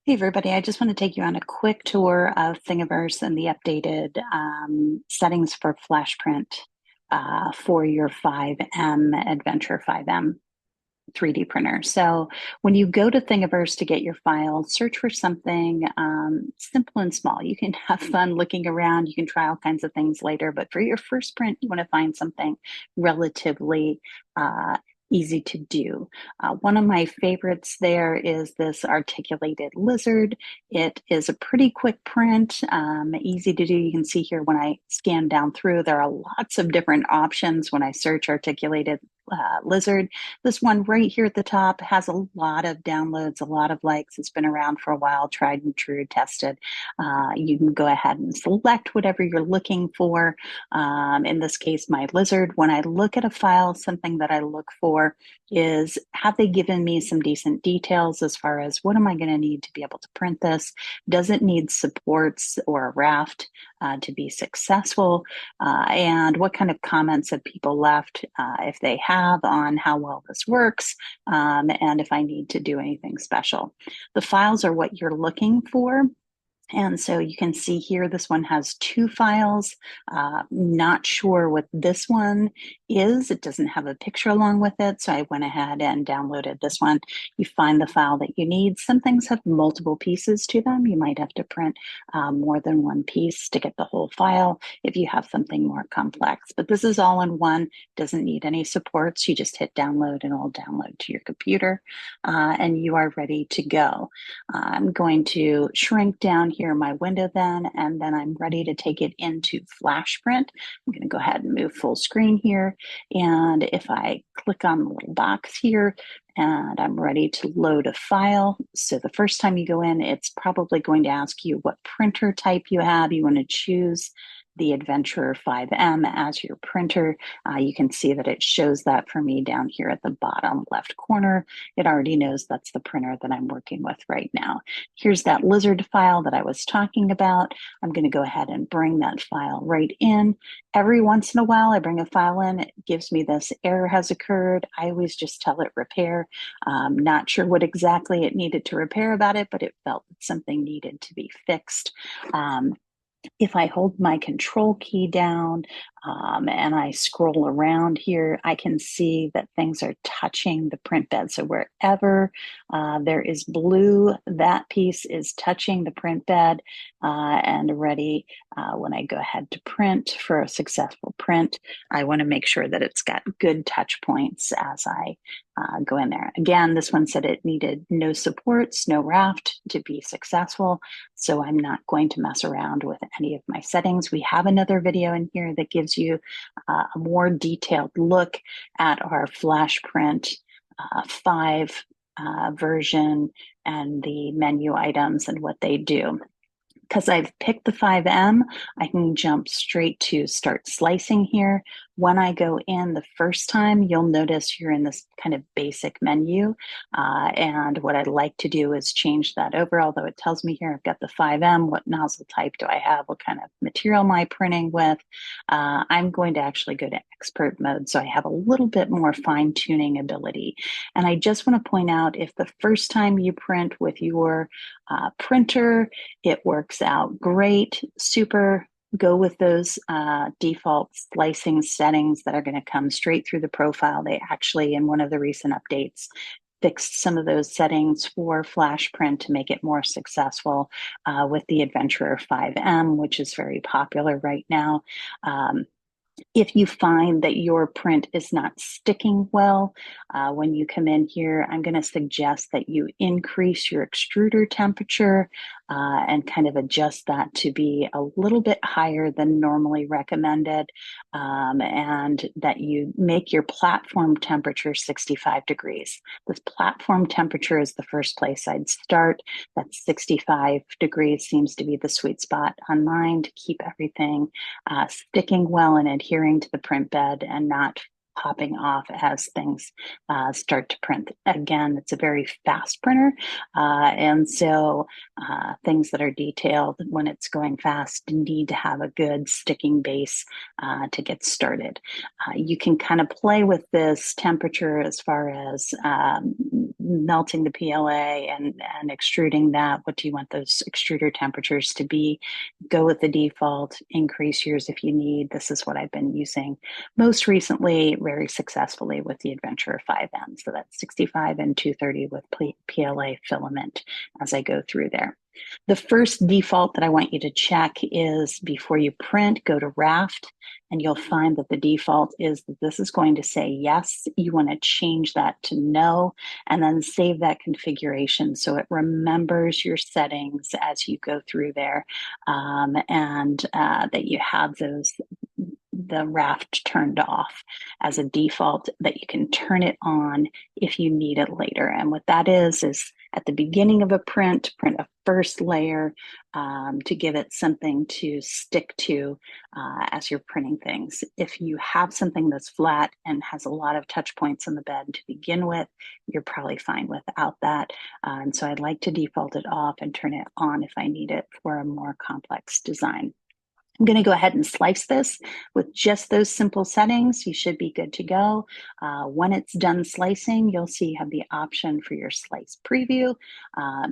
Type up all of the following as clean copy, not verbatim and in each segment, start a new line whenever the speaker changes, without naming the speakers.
Hey everybody, I just want to take you on a quick tour of Thingiverse and the updated settings for Flashprint for your 5M Adventure 5M 3D printer. So when you go to Thingiverse to get your file, search for something simple and small. You can have fun looking around. You can try all kinds of things later, but for your first print, you want to find something relatively easy to do. One of my favorites there is this articulated lizard. It is a pretty quick print, easy to do. You can see here when I scan down through, there are lots of different options when I search articulated lizard. This one right here at the top has a lot of downloads, a lot of likes. It's been around for a while, tried and true, tested. You can go ahead and select whatever you're looking for. In this case, my lizard. When I look at a file, something that I look for is, have they given me some decent details as far as what am I going to need to be able to print this? Does it need supports or a raft to be successful? And what kind of comments have people left, if they have, on how well this works, and if I need to do anything special. The files are what you're looking for. And so you can see here, this one has two files. Not sure what this one is. It doesn't have a picture along with it. So I went ahead and downloaded this one. You find the file that you need. Some things have multiple pieces to them. You might have to print more than one piece to get the whole file if you have something more complex. But this is all in one, doesn't need any supports. You just hit download and it'll download to your computer, and you are ready to go. I'm going to shrink down here my window then, and then I'm ready to take it into Flashprint. I'm going to go ahead and move full screen here. And if I click on the little box here, and I'm ready to load a file. So the first time you go in, it's probably going to ask you what printer type you have. You want to choose the Adventurer 5M as your printer. You can see that it shows that for me down here at the bottom left corner. It already knows that's the printer that I'm working with right now. Here's that lizard file that I was talking about. I'm going to go ahead and bring that file right in. Every once in a while, I bring a file in, it gives me this error has occurred. I always just tell it repair. Not sure what exactly it needed to repair about it, but it felt that something needed to be fixed. If I hold my control key down and I scroll around here, I can see that things are touching the print bed. So wherever there is blue, that piece is touching the print bed and ready when I go ahead to print for a successful print. I want to make sure that it's got good touch points as I go in there. Again, this one said it needed no supports, no raft to be successful. So I'm not going to mess around with any of my settings. We have another video in here that gives you a more detailed look at our Flashprint 5 version and the menu items and what they do. Because I've picked the 5M, I can jump straight to start slicing here. When I go in the first time, you'll notice you're in this kind of basic menu. And what I'd like to do is change that over, although it tells me here I've got the 5M, what nozzle type do I have, what kind of material am I printing with. I'm going to actually go to expert mode, so I have a little bit more fine tuning ability. And I just want to point out, if the first time you print with your printer, it works out great, super. Go with those default slicing settings that are going to come straight through the profile. They actually, in one of the recent updates, fixed some of those settings for Flashprint to make it more successful with the Adventurer 5M, which is very popular right now. If you find that your print is not sticking well, when you come in here, I'm going to suggest that you increase your extruder temperature and kind of adjust that to be a little bit higher than normally recommended, and that you make your platform temperature 65 degrees. This platform temperature is the first place I'd start. That 65 degrees seems to be the sweet spot on mine to keep everything sticking well and adhering to the print bed and not popping off as things start to print. Again, it's a very fast printer, and so things that are detailed when it's going fast need to have a good sticking base to get started. You can kind of play with this temperature as far as melting the PLA and extruding that. What do you want those extruder temperatures to be? Go with the default, increase yours if you need. This is what I've been using most recently very successfully with the Adventure 5M. So that's 65 and 230 with PLA filament as I go through there. The first default that I want you to check is before you print, go to Raft, and you'll find that the default is that this is going to say yes. You want to change that to no, and then save that configuration so it remembers your settings as you go through there, and that you have the Raft turned off as a default, that you can turn it on if you need it later. And what that is at the beginning of a print a first layer to give it something to stick to as you're printing things. If you have something that's flat and has a lot of touch points on the bed to begin with, you're probably fine without that. And so I'd like to default it off and turn it on if I need it for a more complex design. I'm going to go ahead and slice this with just those simple settings. You should be good to go. When it's done slicing, you'll see you have the option for your slice preview.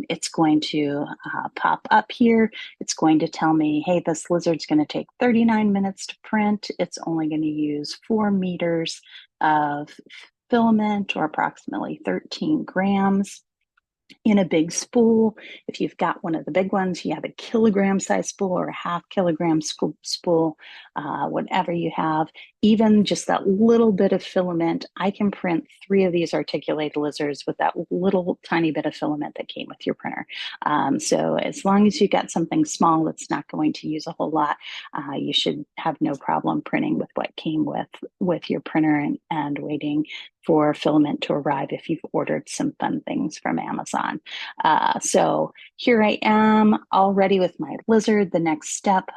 It's going to pop up here. It's going to tell me, hey, this lizard's going to take 39 minutes to print. It's only going to use 4 meters of filament, or approximately 13 grams. In a big spool. If you've got one of the big ones, you have a kilogram size spool or a half kilogram spool, whatever you have. Even just that little bit of filament, I can print 3 of these articulated lizards with that little tiny bit of filament that came with your printer. So as long as you got something small that's not going to use a whole lot, you should have no problem printing with what came with your printer and waiting for filament to arrive if you've ordered some fun things from Amazon. So here I am all ready with my lizard. The next step,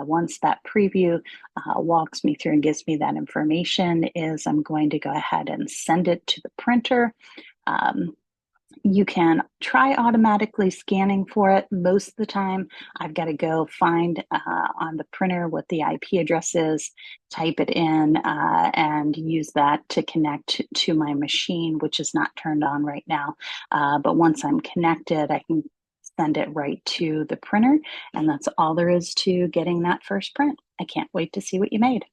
once that preview walks me through and gives me that information, is I'm going to go ahead and send it to the printer. You can try automatically scanning for it. Most of the time, I've got to go find on the printer what the IP address is, type it in, and use that to connect to my machine, which is not turned on right now. But once I'm connected, I can send it right to the printer, and that's all there is to getting that first print. I can't wait to see what you made.